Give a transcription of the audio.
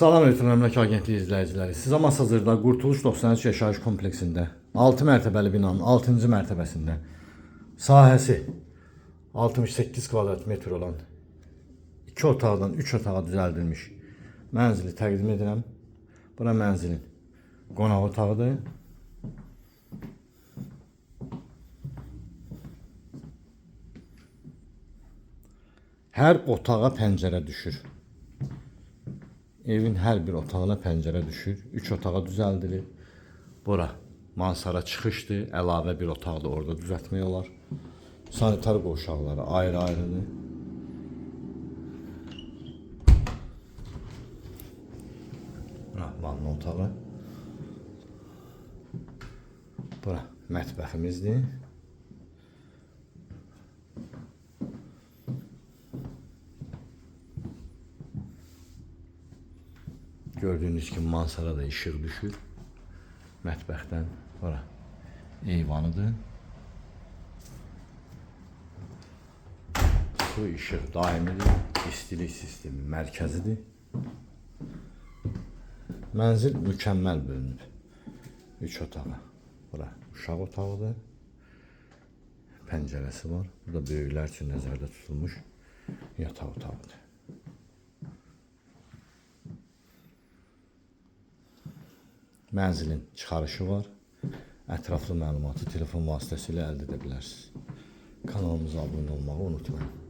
Salam Elektron Əmlak Agentliyi izləyiciləri. Siz Masazırda Qurtuluş 93 yaşayış kompleksində 6 mərtəbəli binanın 6-cı mərtəbəsində sahəsi 68 kvadrat metr olan 2 otaqdan 3 otağa düzəldilmiş mənzili təqdim edirəm. Bura mənzilin qonaq otağıdır. Hər otağa pəncərə düşür. Evin hər bir otağına pəncərə düşür. 3 otağa düzəldilir. Bura mansara çıxışdır. Əlavə bir otaq da orada düzəltmək olar. Sanitar qovşaqları ayrı-ayrıdır. Bura vanna otağı. Bura mətbəximizdir. Gördüğünüz gibi mansarada işıq düşür. Mətbəxdən bura eyvanıdır. Su işıq daimidir. İstilik sistemi mərkəzidir. Mənzil mükəmməl bölünüb. 3 otağa. Bura uşaq otağıdır. Pəncərəsi var. Burada böyüklər üçün nəzərdə tutulmuş yataq otağıdır. Mənzilin çıxarışı var. Ətraflı məlumatı telefon vasitəsilə əldə edə bilərsiniz. Kanalımıza abunə olmağı unutmayın.